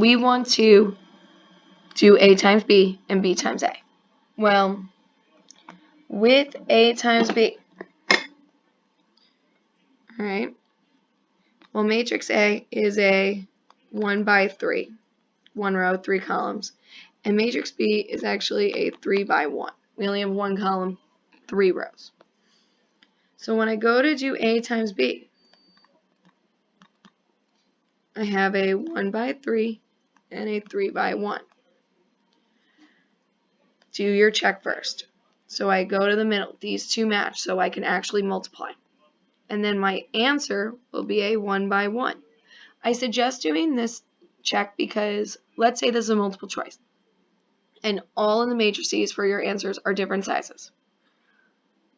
we want to do A times B and B times A. Well, with A times B, all right, well, matrix A is a 1 by 3, 1 row, 3 columns, and matrix B is actually a 3 by 1. We only have 1 column, 3 rows. So when I go to do A times B, I have a 1 by 3 and a 3 by 1. Do your check first. So I go to the middle. These two match, so I can actually multiply. And then my answer will be a 1 by 1. I suggest doing this check because let's say this is a multiple choice. And all of the matrices for your answers are different sizes.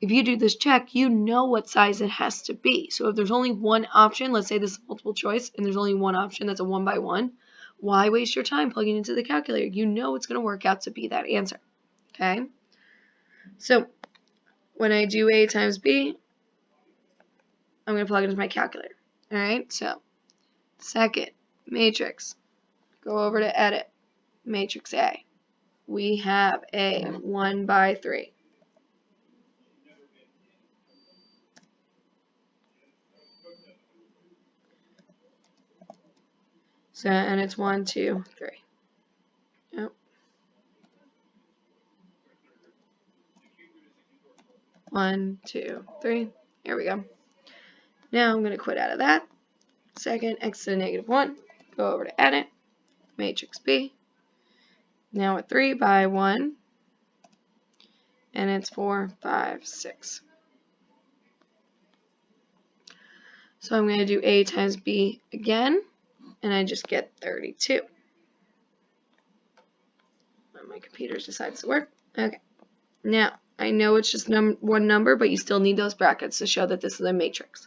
If you do this check, you know what size it has to be. So if there's only one option, let's say this is multiple choice, and there's only one option that's a 1 by 1, why waste your time plugging into the calculator? You know it's going to work out to be that answer. Okay? So when I do A times B, I'm going to plug it into my calculator. All right? So second matrix, go over to edit, matrix A. We have a 1 by 3. So, and it's 1, 2, 3. Oh. 1, 2, 3. Here we go. Now I'm going to quit out of that. Second, x to the negative 1. Go over to edit, matrix B. Now a 3 by 1. And it's 4, 5, 6. So I'm going to do A times B again. And I just get 32. My computer decides to work. Okay. Now, I know it's just one number, but you still need those brackets to show that this is a matrix.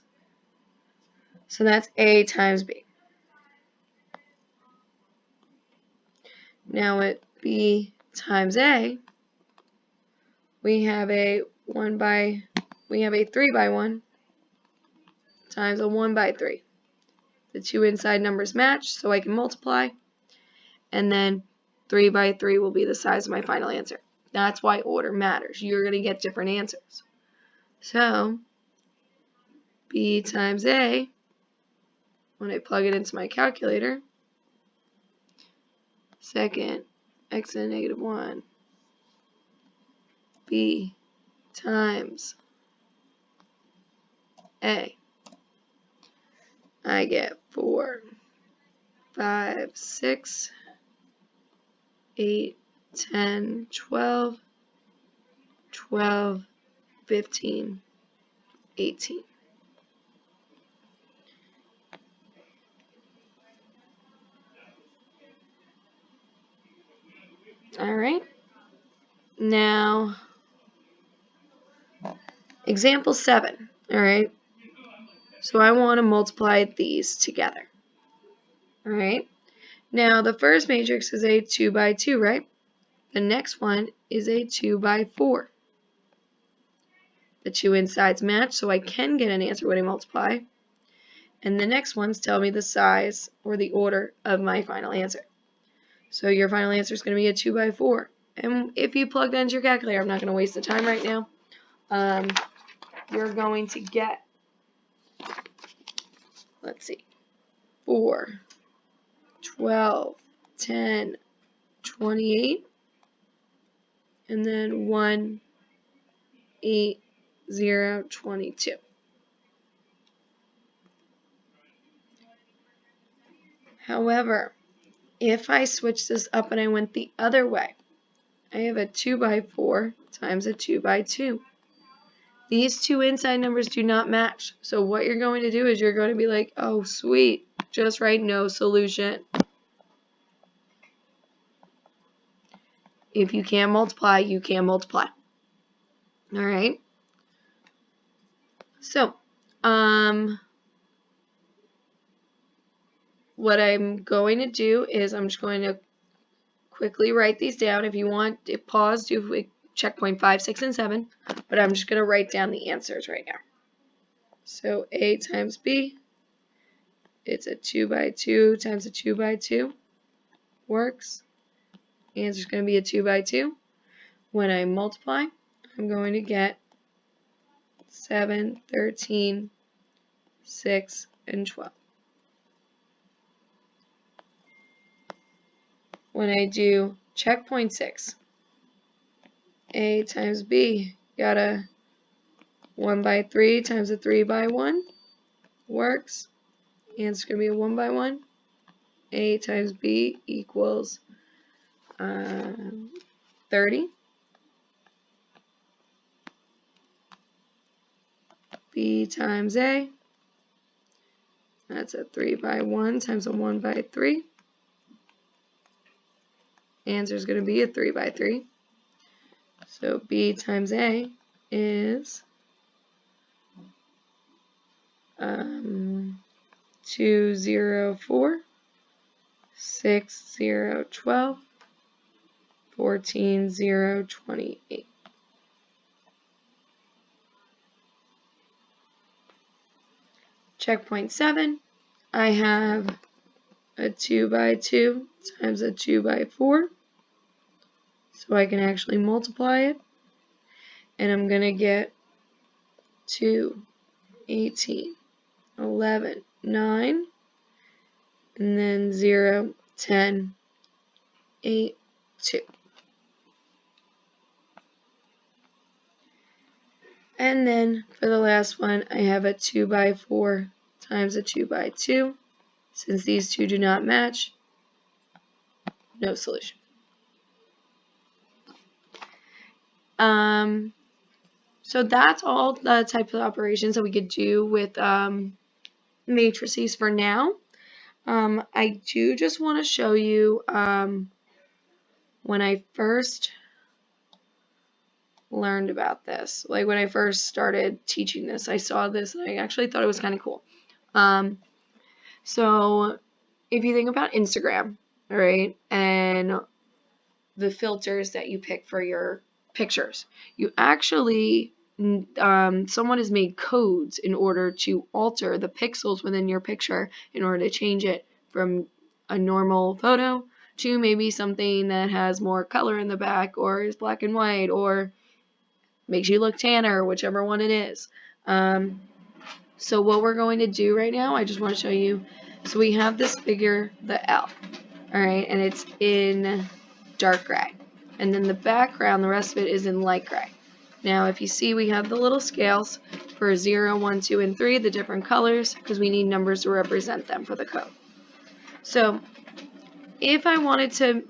So that's A times B. Now at B times A, we have a 3 by 1 times a 1 by 3. The two inside numbers match, so I can multiply. And then 3 by 3 will be the size of my final answer. That's why order matters. You're going to get different answers. So, B times A, when I plug it into my calculator, second, x to the negative 1, B times A. I get 4, 5, 6, 8, 10, 12, 12, 15, 18. All right. Now, example 7. All right. So I want to multiply these together. All right. Now, the first matrix is a 2 by 2, right? The next one is a 2 by 4. The two insides match, so I can get an answer when I multiply. And the next ones tell me the size or the order of my final answer. So your final answer is going to be a 2 by 4. And if you plug that into your calculator, I'm not going to waste the time right now. You're going to get, let's see, 4, 12, 10, 28, and then 1, 8, 0, 22. However, if I switch this up and I went the other way, I have a 2 by 4 times a 2 by 2. These two inside numbers do not match. So what you're going to do is you're going to be like, oh, sweet, just write no solution. If you can't multiply, you can't multiply. All right. So, what I'm going to do is I'm just going to quickly write these down. If you want, pause, do checkpoint 5, 6, and 7. But I'm just going to write down the answers right now. So A times B, it's a 2 by 2 times a 2 by 2. Works. The answer is going to be a 2 by 2. When I multiply, I'm going to get 7, 13, 6, and 12. When I do checkpoint 6, A times B, got a 1 by 3 times a 3 by 1. Works. The answer is going to be a 1 by 1. A times B equals 30. B times A, that's a 3 by 1 times a 1 by 3. Answer is going to be a 3 by 3. So B times A is 2, 0, 4, 6, 0, 12, 14, 0, 28. Checkpoint 7, I have a 2 by 2 times a 2 by 4. So I can actually multiply it. And I'm going to get 2, 18, 11, 9, and then 0, 10, 8, 2. And then for the last one, I have a 2 by 4 times a 2 by 2. Since these two do not match, no solution. So that's all the types of operations that we could do with matrices for now. I do just want to show you when I first learned about this, like when I first started teaching this, I saw this and I actually thought it was kind of cool. So if you think about Instagram, right, and the filters that you pick for your pictures, you actually someone has made codes in order to alter the pixels within your picture in order to change it from a normal photo to maybe something that has more color in the back or is black and white or makes you look tanner, whichever one it is. So what we're going to do right now, I just want to show you. So we have this figure, the L, all right, and it's in dark gray. And then the background, the rest of it is in light gray. Now, if you see, we have the little scales for 0, 1, 2, and 3, the different colors, because we need numbers to represent them for the code. So if I wanted to,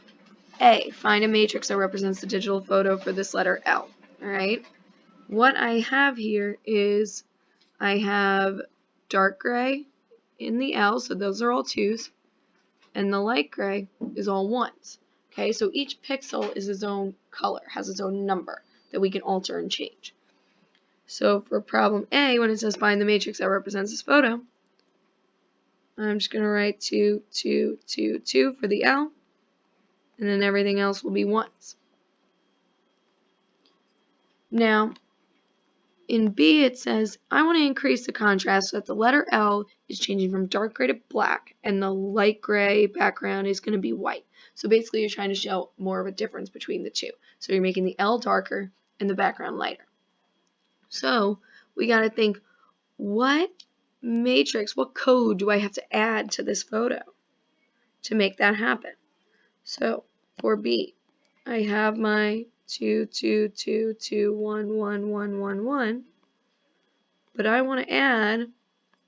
A, find a matrix that represents the digital photo for this letter L, all right, what I have here is I have dark gray in the L, so those are all 2s, and the light gray is all 1s. Okay, so each pixel is its own color, has its own number that we can alter and change. So for problem A, when it says find the matrix that represents this photo, I'm just going to write 2, 2, 2, 2 for the L, and then everything else will be 1s. Now, in B, it says, I want to increase the contrast so that the letter L is changing from dark gray to black, and the light gray background is going to be white. So basically, you're trying to show more of a difference between the two. So you're making the L darker and the background lighter. So we got to think, what matrix, what code do I have to add to this photo to make that happen? So for B, I have my 2, 2, 2, 2, 1, 1, 1, 1, 1. But I want to add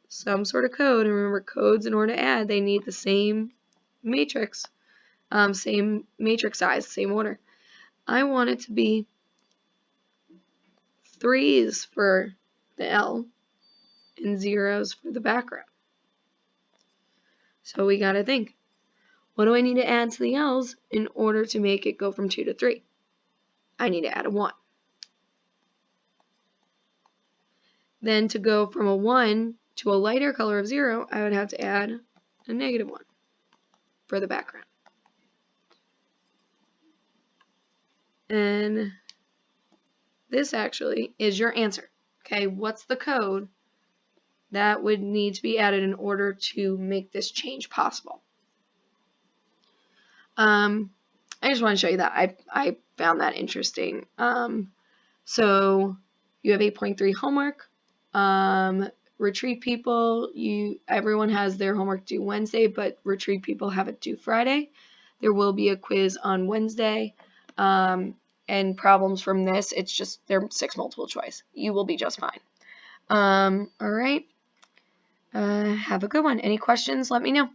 some sort of code, and remember, codes, in order to add, they need the same matrix, same matrix size, same order. I want it to be 3s for the L and 0s for the background. So we got to think, what do I need to add to the L's in order to make it go from 2 to 3? I need to add a 1. Then to go from a 1 to a lighter color of 0, I would have to add a -1 for the background. And this actually is your answer. Okay, what's the code that would need to be added in order to make this change possible? I just want to show you that. I found that interesting. So you have 8.3 homework. Retreat people, everyone has their homework due Wednesday, but retreat people have it due Friday. There will be a quiz on Wednesday. And problems from this, they're 6 multiple choice. You will be just fine. All right. Have a good one. Any questions? Let me know.